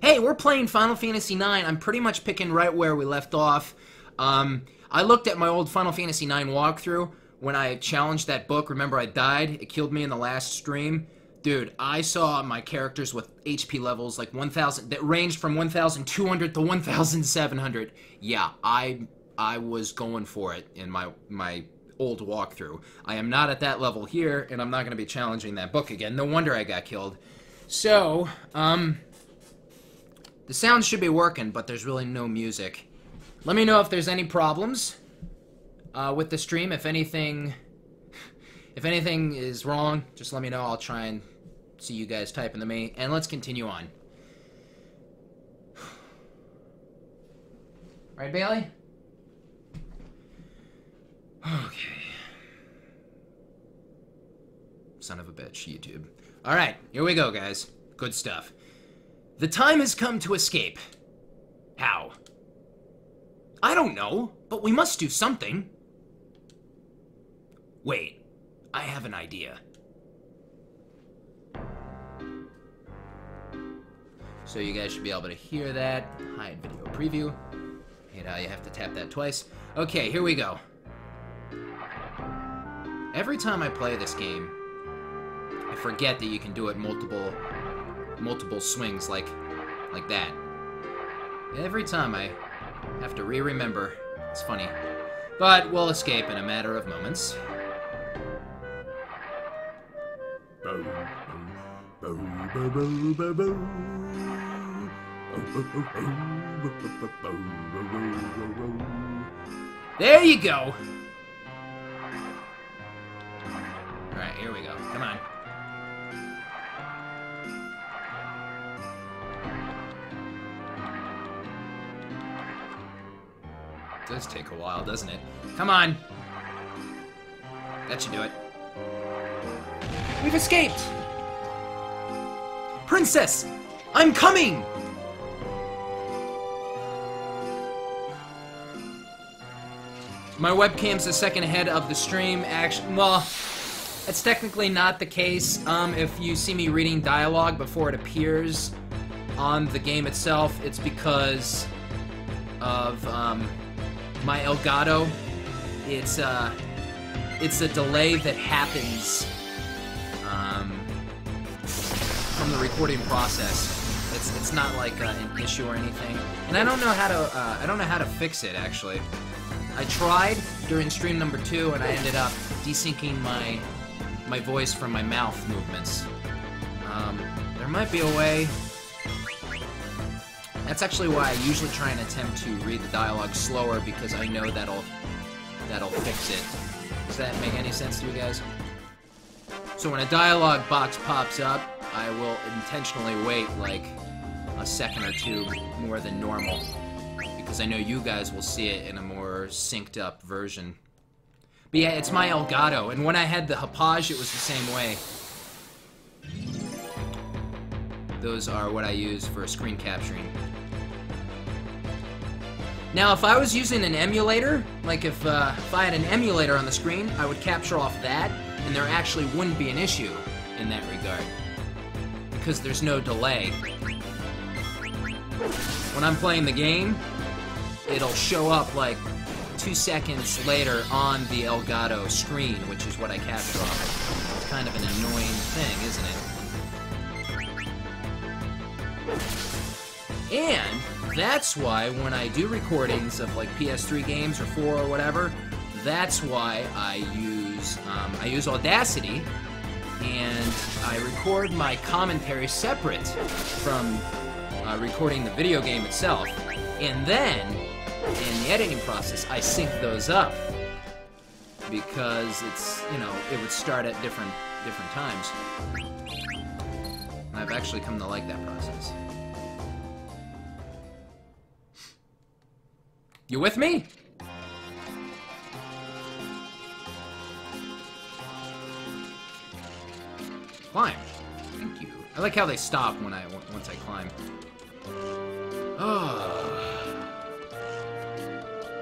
Hey, we're playing Final Fantasy IX. I'm pretty much picking right where we left off. I looked at my old Final Fantasy IX walkthrough when I challenged that book. Remember, I died. It killed me in the last stream. Dude, I saw my characters with HP levels like 1,000 that ranged from 1,200 to 1,700. Yeah, I was going for it in my old walkthrough. I am not at that level here, and I'm not going to be challenging that book again. No wonder I got killed. So, the sound should be working, but there's really no music. Let me know if there's any problems with the stream. If anything is wrong, just let me know. I'll try and see you guys typing to me, and let's continue on. Right, Bailey? Okay. Son of a bitch, YouTube. Alright, here we go, guys. Good stuff. The time has come to escape. How? I don't know, but we must do something. Wait, I have an idea. So you guys should be able to hear that. Hide video preview. Hate how you have to tap that twice. Okay, here we go. Every time I play this game, I forget that you can do it multiple swings like that. Every time I have to remember. It's funny. But we'll escape in a matter of moments. There you go! Alright, here we go. Come on. It does take a while, doesn't it? Come on! That should do it. We've escaped! Princess! I'm coming! My webcam's a second ahead of the stream. Actually, well, that's technically not the case. If you see me reading dialogue before it appears on the game itself, it's because of my Elgato. It's a delay that happens from the recording process. It's not like an issue or anything, and I don't know how to fix it actually. I tried during stream number 2, and I ended up desyncing my voice from my mouth movements. There might be a way. That's actually why I usually try and attempt to read the dialogue slower, because I know that'll fix it. Does that make any sense to you guys? So when a dialogue box pops up, I will intentionally wait like a second or two more than normal, because I know you guys will see it in a more synced up version. But yeah, it's my Elgato, and when I had the Hauppauge, it was the same way. Those are what I use for screen capturing. Now, if I was using an emulator, like if I had an emulator on the screen, I would capture off that, and there actually wouldn't be an issue in that regard, because there's no delay. When I'm playing the game, it'll show up like 2 seconds later on the Elgato screen, which is what I capture off. It's kind of an annoying thing, isn't it? And that's why when I do recordings of like PS3 games or 4 or whatever, that's why I use Audacity, and I record my commentary separate from recording the video game itself, and then in the editing process I sync those up, because it's, you know, it would start at different times. And I've actually come to like that process. You with me? Climb. Thank you. I like how they stop when once I climb. Oh.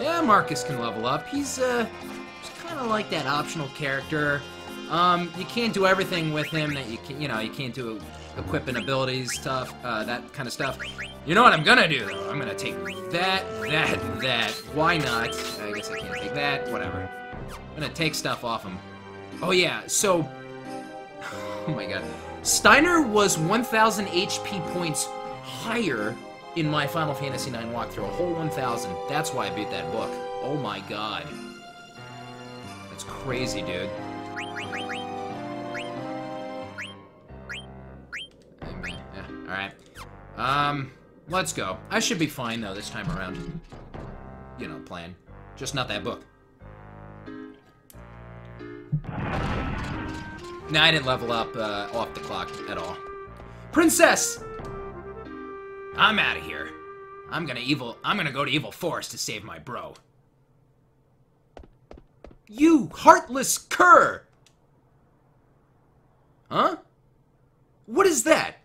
Yeah, Marcus can level up. He's kind of like that optional character. You can't do everything with him that you can't do equipping abilities stuff, that kind of stuff. You know what I'm gonna do, though? I'm gonna take that. Why not? I guess I can't take that. Whatever. I'm gonna take stuff off him. Oh, yeah, so... Oh, my God. Steiner was 1,000 HP points higher in my Final Fantasy IX walkthrough. A whole 1,000. That's why I beat that book. Oh, my God. That's crazy, dude. Yeah, alright. Let's go. I should be fine, though, this time around. You know, playing. Just not that book. Nah, I didn't level up off the clock at all. Princess! I'm out of here. I'm gonna go to Evil Forest to save my bro. You heartless cur! Huh? What is that?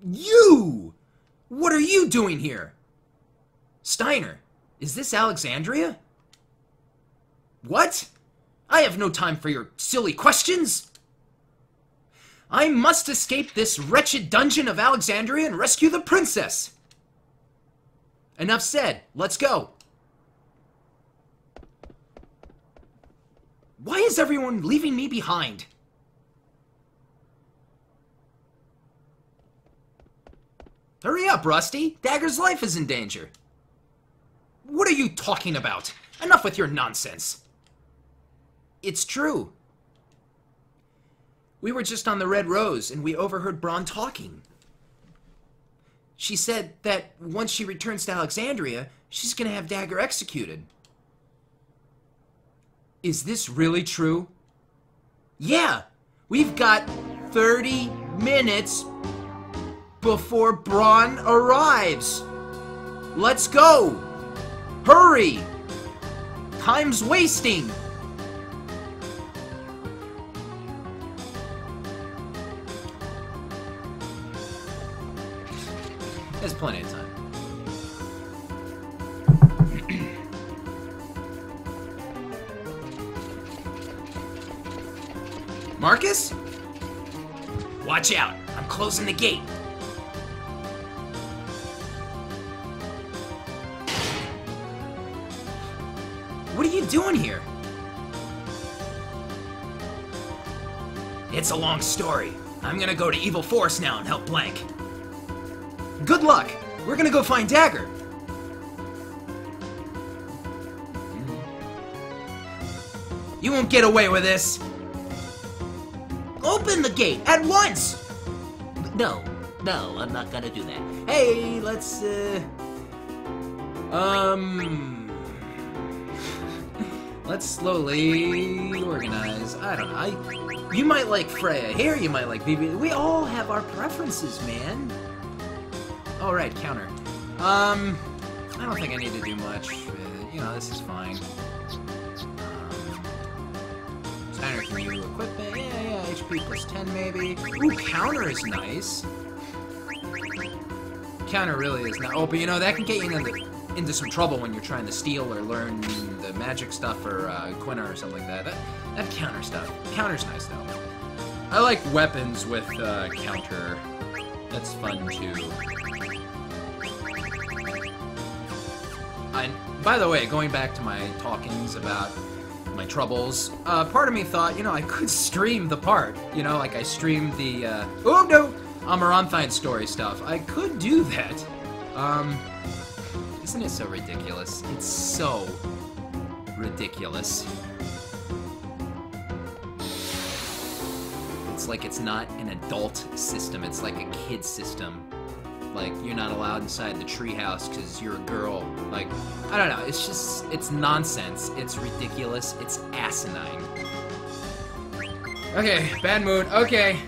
You! What are you doing here? Steiner, is this Alexandria? What? I have no time for your silly questions! I must escape this wretched dungeon of Alexandria and rescue the princess! Enough said. Let's go. Why is everyone leaving me behind? Hurry up, Rusty. Dagger's life is in danger. What are you talking about? Enough with your nonsense. It's true. We were just on the Red Rose, and we overheard Braun talking. She said that once she returns to Alexandria, she's gonna have Dagger executed. Is this really true? Yeah! We've got 30 minutes before Braun arrives. Let's go! Hurry! Time's wasting! There's plenty of time. Marcus? Watch out! I'm closing the gate. What are you doing here? It's a long story. I'm gonna go to Evil Force now and help Blank. Good luck! We're gonna go find Dagger! You won't get away with this! Open the gate at once! No, I'm not gonna do that. Hey, let's, let's slowly organize. I don't know. You might like Freya here, you might like Vivi. We all have our preferences, man. All right, counter. I don't think I need to do much. You know, this is fine. Steiner, can you equip it? Yeah, HP plus 10 maybe. Ooh, counter is nice. Counter really is not. Oh, but you know, that can get you into some trouble when you're trying to steal or learn the magic stuff or Quina or something like that. That counter stuff. Counter's nice, though. I like weapons with counter. That's fun, too. By the way, going back to my talkings about my troubles, part of me thought, you know, I could stream the part. You know, like I streamed the, oh no! Amaranthine story stuff. I could do that. Isn't it so ridiculous? It's so ridiculous. It's like it's not an adult system, it's like a kid system. Like, you're not allowed inside the treehouse because you're a girl. Like, I don't know, it's just, it's nonsense. It's ridiculous, it's asinine. Okay, bad mood, okay.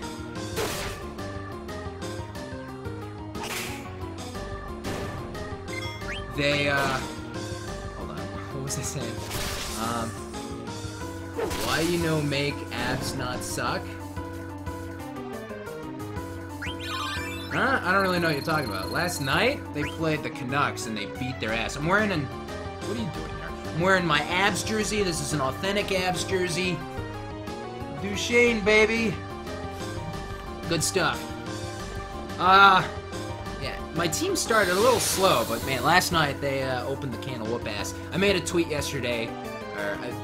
They, hold on, what was I saying? Why you know make abs not suck? Huh? I don't really know what you're talking about. Last night, they played the Canucks and they beat their ass. I'm wearing an... What are you doing there? I'm wearing my Abs jersey. This is an authentic Abs jersey. Duchesne, baby. Good stuff. Yeah, my team started a little slow, but man, last night they opened the can of whoop ass. I made a tweet yesterday,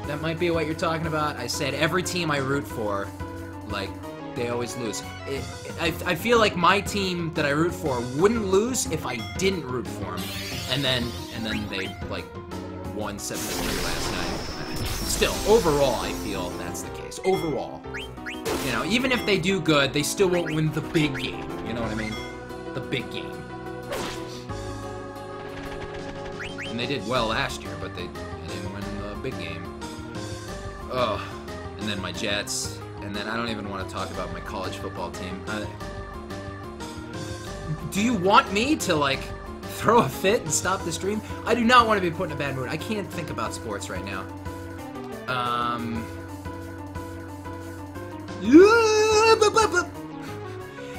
that might be what you're talking about. I said every team I root for, like, they always lose. I feel like my team that I root for wouldn't lose if I didn't root for them. And then they, like, won 7-3 last night. Still, overall, I feel that's the case. Overall. You know, even if they do good, they still won't win the big game. You know what I mean? The big game. And they did well last year, but they didn't win the big game. Oh, and then my Jets. And then I don't even want to talk about my college football team. Do you want me to, like, throw a fit and stop the stream? I do not want to be put in a bad mood. I can't think about sports right now.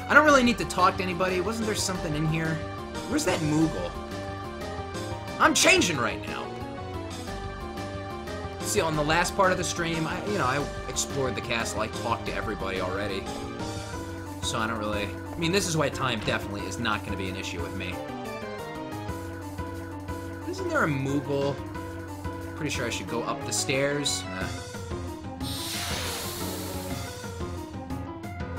I don't really need to talk to anybody. Wasn't there something in here? Where's that Moogle? I'm changing right now. See, on the last part of the stream, I explored the castle. I talked to everybody already. So I don't really... I mean, this is why time definitely is not going to be an issue with me. Isn't there a Moogle? Pretty sure I should go up the stairs.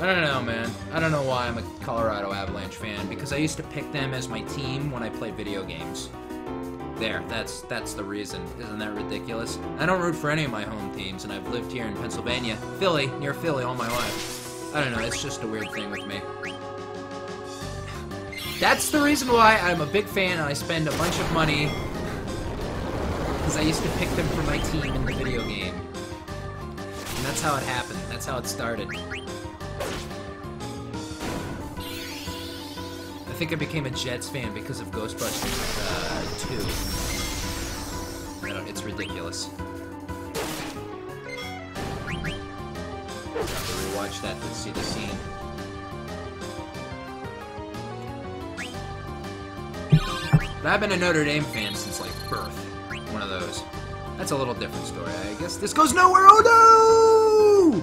I don't know, man. I don't know why I'm a Colorado Avalanche fan, because I used to pick them as my team when I played video games. There, that's the reason. Isn't that ridiculous? I don't root for any of my home teams, and I've lived here in Pennsylvania, Philly, near Philly, all my life. I don't know, it's just a weird thing with me. That's the reason why I'm a big fan and I spend a bunch of money, because I used to pick them for my team in the video game. And that's how it happened. That's how it started. I think I became a Jets fan because of Ghostbusters 2. It's ridiculous. I have to rewatch that to see the scene. But I've been a Notre Dame fan since, like, birth. One of those. That's a little different story. I guess this goes nowhere. Oh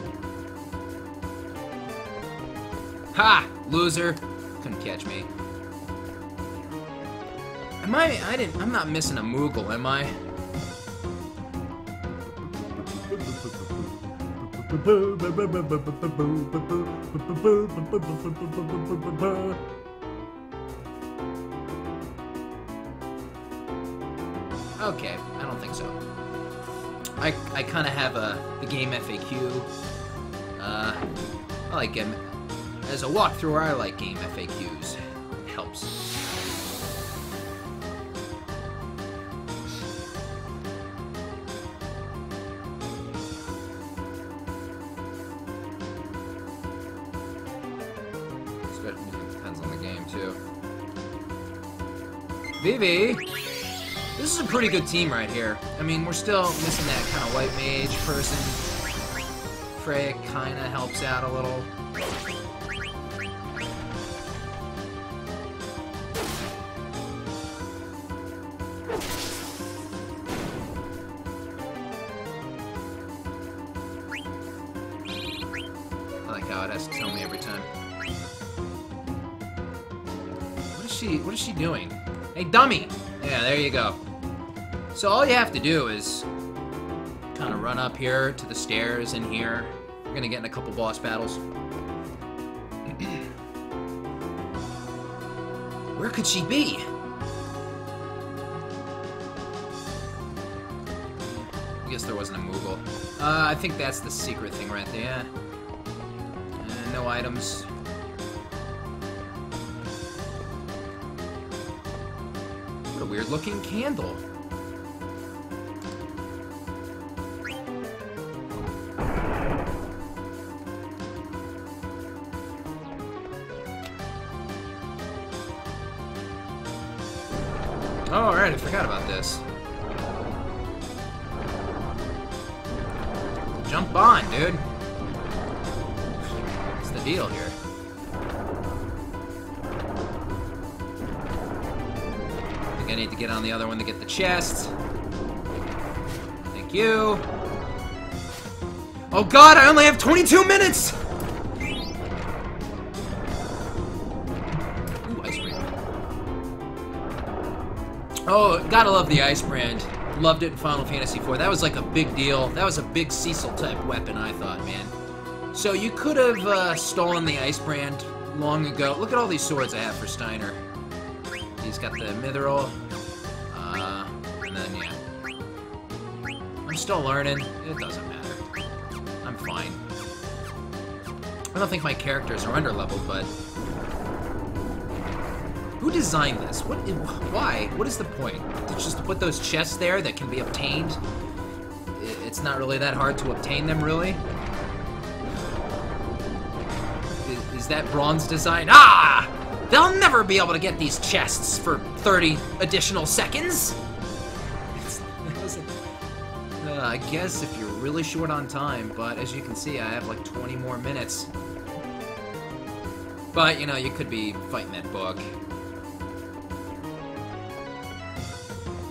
no! Ha! Loser. Couldn't catch me. I'm not missing a Moogle, am I? Okay, I don't think so. I kind of have the game FAQ. I like game as a walkthrough. I like game FAQs. It helps. Depends on the game too. Vivi. This is a pretty good team right here. I mean, we're still missing that kind of white mage person. Freya kind of helps out a little. I like how it has to tell me every time. What is she doing? Hey, dummy! Yeah, there you go. So all you have to do is kind of run up here to the stairs in here. We're gonna get in a couple boss battles. Where could she be? I guess there wasn't a Moogle. I think that's the secret thing right there. No items. What a weird looking candle. Oh, alright, I forgot about this. Jump on, dude. What's the deal here? I think I need to get on the other one to get the chest. Thank you. Oh god, I only have 22 minutes! Ooh, ice brand. Oh, gotta love the ice brand. Loved it in Final Fantasy IV. That was like a big deal. That was a big Cecil type weapon, I thought, man. So you could have stolen the ice brand long ago. Look at all these swords I have for Steiner. He's got the mithril. And then, yeah. I'm still learning. It doesn't matter. I'm fine. I don't think my characters are underleveled, but... Who designed this? Why? What is the point? It's just to put those chests there that can be obtained? It's not really that hard to obtain them, really? Is that bronze design? Ah! They'll never be able to get these chests for 30 additional seconds! I guess if you're really short on time, but as you can see, I have like 20 more minutes. But, you know, you could be fighting that book.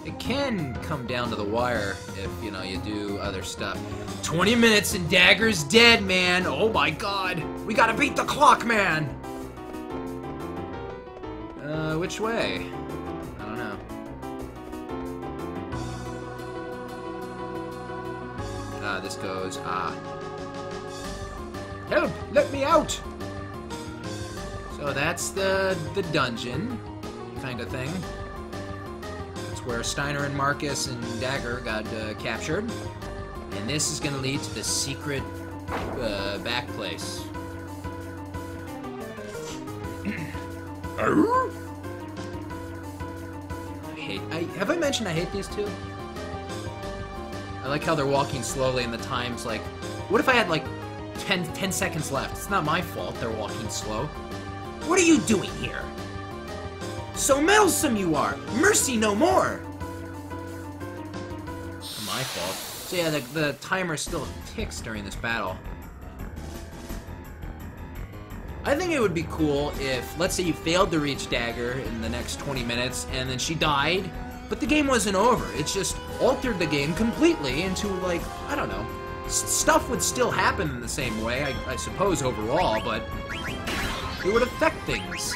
It can come down to the wire if, you know, you do other stuff. 20 minutes and Dagger's dead, man! Oh my god! We gotta beat the clock, man! Which way? I don't know. This goes, Help! Let me out! So that's the dungeon kind of thing. That's where Steiner and Marcus and Dagger got captured. And this is gonna lead to the secret back place. Have I mentioned I hate these two? I like how they're walking slowly and the time's like... What if I had like 10 seconds left? It's not my fault they're walking slow. What are you doing here? So meddlesome you are! Mercy no more! My fault. So yeah, the timer still ticks during this battle. I think it would be cool if, let's say you failed to reach Dagger in the next 20 minutes, and then she died, but the game wasn't over. It's just altered the game completely into, like, I don't know. Stuff would still happen in the same way, I suppose, overall, but it would affect things.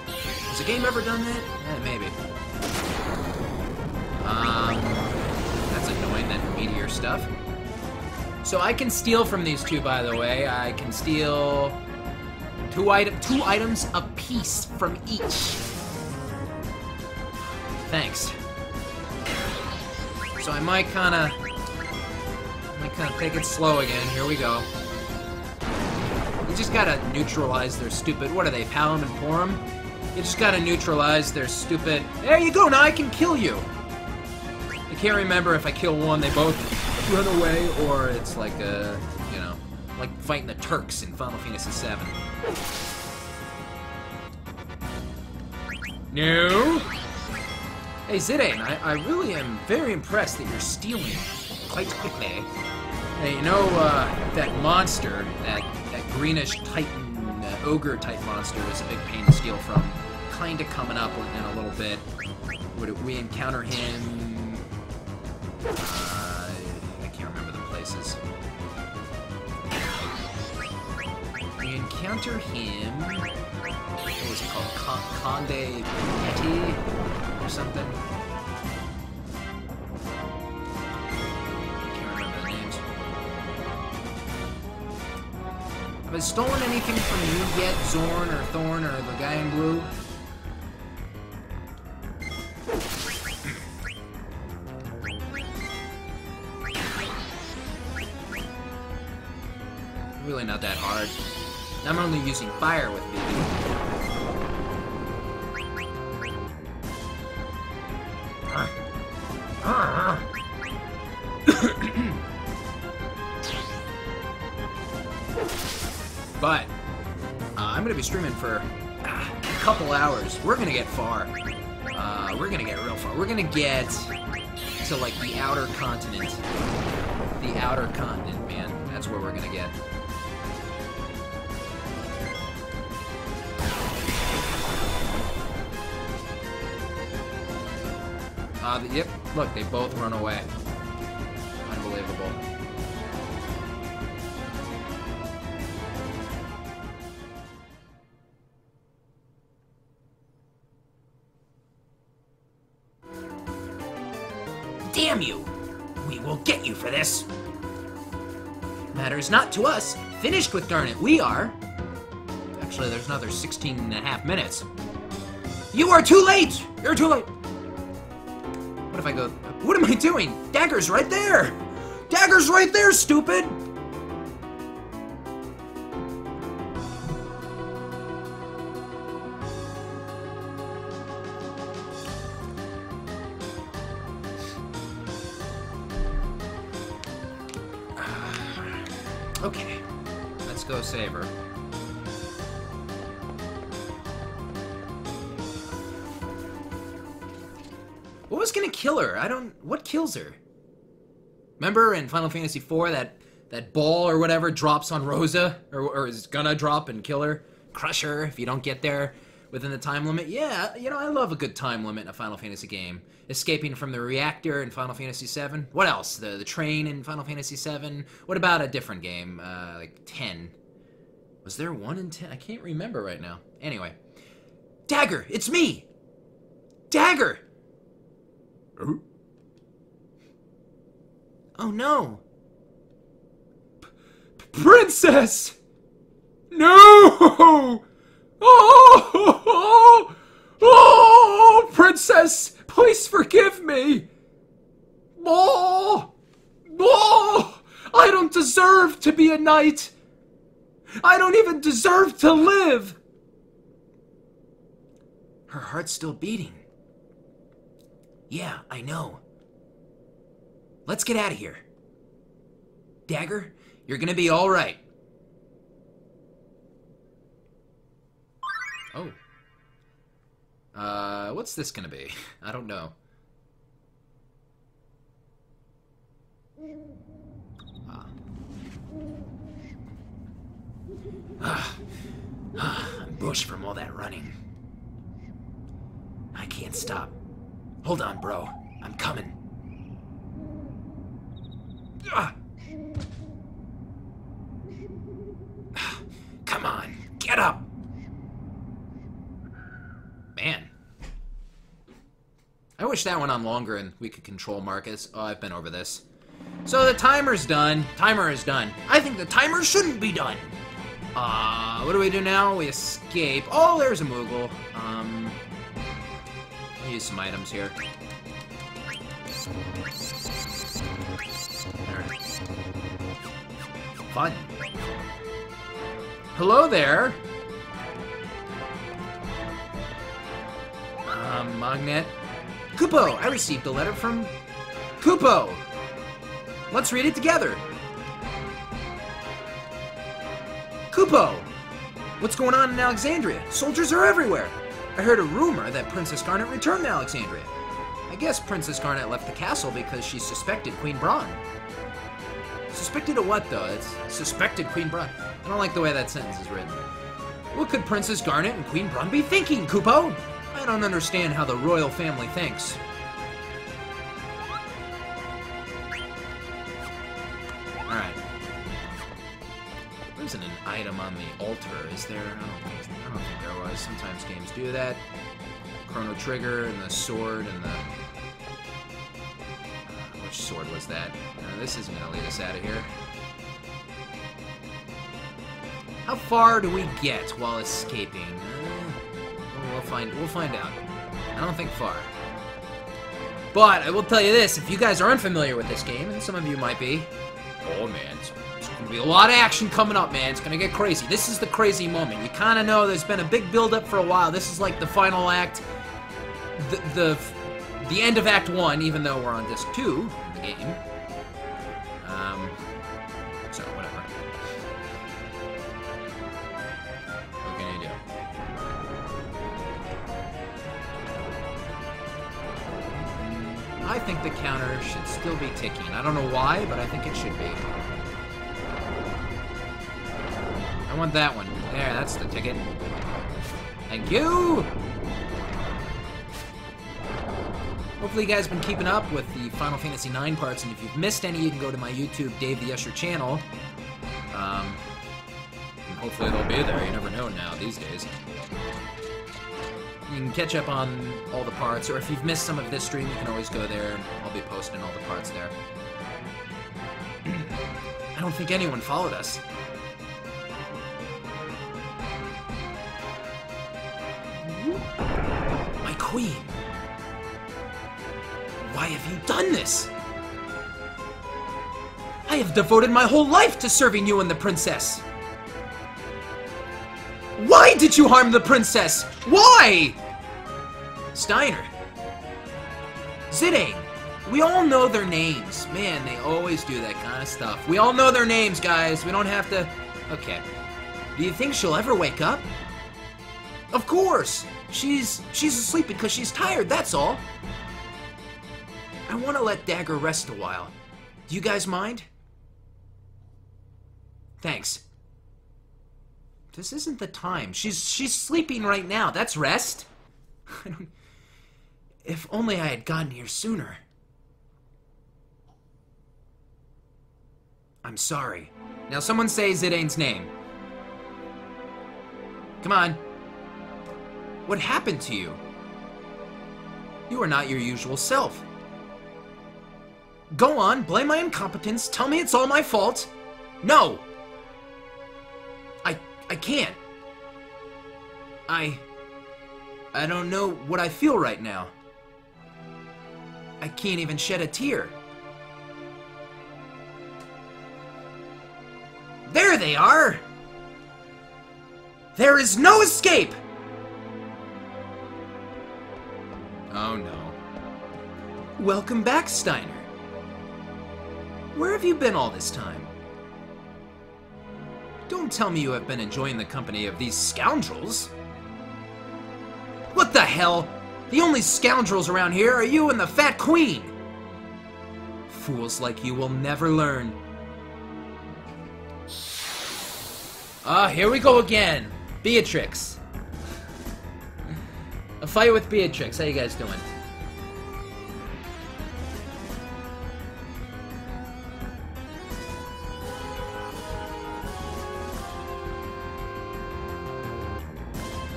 Has the game ever done that? Eh, maybe. That's annoying, that meteor stuff. So I can steal from these two, by the way. I can steal two items apiece from each. Thanks. So I might kind of take it slow again. Here we go. You just gotta neutralize their stupid. What are they, Palom and Porum? You just gotta neutralize their stupid. There you go. Now I can kill you. I can't remember if I kill one, they both run away, or it's like a, you know, like fighting the Turks in Final Fantasy VII. No! Hey, Zidane, I really am very impressed that you're stealing quite quickly. Hey, you know, that monster, that greenish titan, ogre-type monster is a big pain to steal from. Kinda coming up in a little bit. Would we encounter him... I can't remember the places. We encounter him... What was it called? Conde Petty? Or something? I can't remember the names. Have I stolen anything from you yet, Zorn or Thorn or the guy in blue? Really not that hard. I'm only using fire with BB. But I'm gonna be streaming for a couple hours. We're gonna get far. We're gonna get real far. We're gonna get to like the outer continent. The outer continent, man. That's where we're gonna get. Yep, look, they both run away. unbelievable. Damn you! We will get you for this! Matters not to us. Finished with Garnet, we are. Actually, there's another 16 and a half minutes. You are too late! You're too late! What if I go... What am I doing? Dagger's right there! Dagger's right there, stupid! Okay, let's go save her. What was gonna kill her? What kills her? Remember in Final Fantasy IV that ball or whatever drops on Rosa? Or is gonna drop and kill her? Crush her if you don't get there within the time limit? Yeah, you know, I love a good time limit in a Final Fantasy game. Escaping from the reactor in Final Fantasy VII. What else? The train in Final Fantasy VII. What about a different game? Like 10. Was there 1 in 10? I can't remember right now. Anyway. Dagger! It's me! Dagger! Oh no! Princess! No! Oh! Oh! Princess! Please forgive me! Oh! Oh! I don't deserve to be a knight! I don't even deserve to live! Her heart's still beating. Yeah, I know. Let's get out of here. Dagger, you're gonna be all right. Oh. What's this gonna be? I don't know. I'm bushed from all that running. I can't stop. Hold on, bro. I'm coming. Come on, get up! Man. I wish that went on longer and we could control Marcus. Oh, I've been over this. So the timer's done. Timer is done. I think the timer shouldn't be done. What do we do now? We escape. Oh, there's a Moogle. I'll use some items here. There. Fun. Hello there. Magnet. Kupo, I received a letter from Kupo. Let's read it together. Kupo, what's going on in Alexandria? Soldiers are everywhere. I heard a rumor that Princess Garnet returned to Alexandria. I guess Princess Garnet left the castle because she suspected Queen Braun. Suspected of what, though? It's suspected Queen Braun. I don't like the way that sentence is written. What could Princess Garnet and Queen Braun be thinking, Kupo? I don't understand how the royal family thinks. Alright. There isn't an item on the altar, is there? I don't think there was. Sometimes games do that. Chrono Trigger and the sword and the... which sword was that? This isn't going to lead us out of here. How far do we get while escaping? We'll find out. I don't think far. But I will tell you this, if you guys are unfamiliar with this game, and some of you might be, oh man, it's gonna be a lot of action coming up, man. It's gonna get crazy. This is the crazy moment. You kind of know there's been a big build-up for a while. This is like the final act, the end of Act 1, even though we're on Disc 2 of the game. So whatever. What can you do? I think the counter should still be ticking. I don't know why, but I think it should be. I want that one. There, that's the ticket. Thank you! Hopefully you guys have been keeping up with the Final Fantasy IX parts, and if you've missed any, you can go to my YouTube, DavetheUsher channel. And hopefully they'll be there. You never know now these days. You can catch up on all the parts, or if you've missed some of this stream, you can always go there, and I'll be posting all the parts there. I don't think anyone followed us. My queen! Why have you done this? I have devoted my whole life to serving you and the princess! Why did you harm the princess? Why? Steiner. Zidane. We all know their names. Man, they always do that kind of stuff. We all know their names, guys. We don't have to... Okay. Do you think she'll ever wake up? Of course! She's asleep because she's tired, that's all. I want to let Dagger rest a while. Do you guys mind? Thanks. This isn't the time. She's sleeping right now. That's rest. If only I had gotten here sooner. I'm sorry. Now someone say Zidane's name. Come on. What happened to you? You are not your usual self. Go on, blame my incompetence, tell me it's all my fault. No! I can't. I don't know what I feel right now. I can't even shed a tear. There they are! There is no escape! Oh no. Welcome back, Steiner. Where have you been all this time? Don't tell me you have been enjoying the company of these scoundrels. What the hell? The only scoundrels around here are you and the Fat Queen. Fools like you will never learn. Ah, here we go again. Beatrix. A fight with Beatrix. How you guys doing?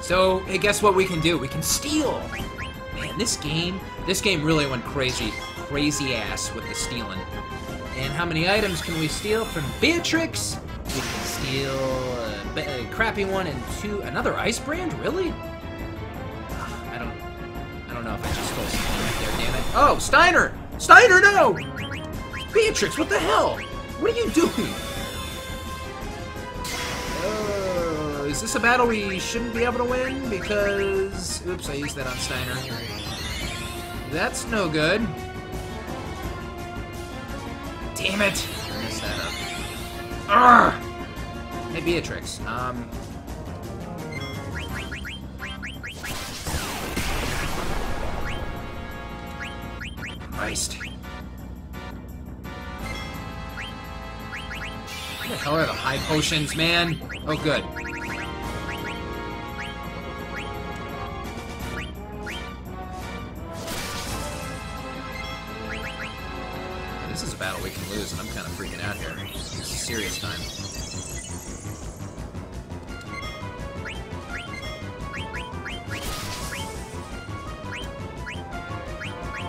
So, hey, guess what we can do? We can steal! Man, this game really went crazy ass with the stealing. And how many items can we steal from Beatrix? We can steal a crappy one and another ice brand? Really? I don't know if I just stole something right there, damn it. Oh, Steiner! Steiner, no! Beatrix, what the hell? What are you doing? Is this a battle we shouldn't be able to win? Because... Oops, I used that on Steiner. That's no good. Damn it! I messed that up. Urgh! Hey, Beatrix. Christ. What the hell are the high potions, man? Oh, good. This is a battle we can lose, and I'm kind of freaking out here. This is serious time.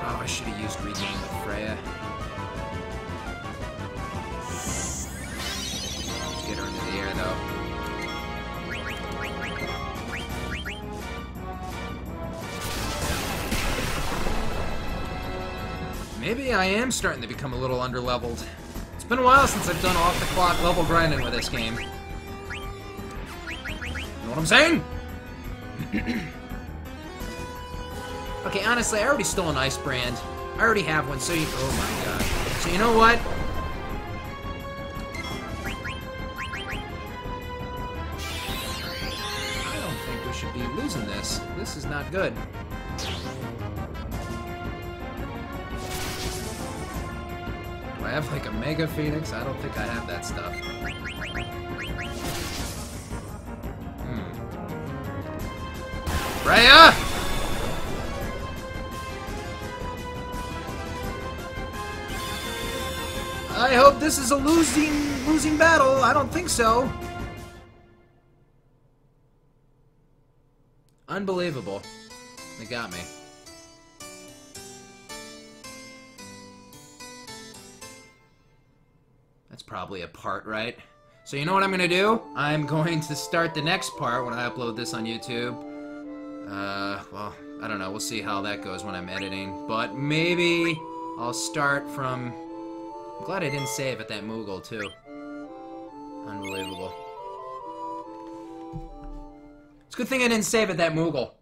Oh, I should have used Regain with Freya. Let's get her into the air, though. Maybe I am starting to become a little underleveled. It's been a while since I've done off-the-clock level grinding with this game. You know what I'm saying? Okay, honestly, I already stole an ice brand. I already have one, so you... Oh my god. So you know what? I don't think we should be losing this. This is not good. Do I have like a Mega Phoenix? I don't think I have that stuff. Freya! this is a losing battle. I don't think so. Unbelievable. They got me. That's probably a part, right? So you know what I'm gonna do? I'm going to start the next part when I upload this on YouTube. Well, I don't know. We'll see how that goes when I'm editing. But maybe I'll start from... I'm glad I didn't save at that Moogle, too. Unbelievable. It's a good thing I didn't save at that Moogle.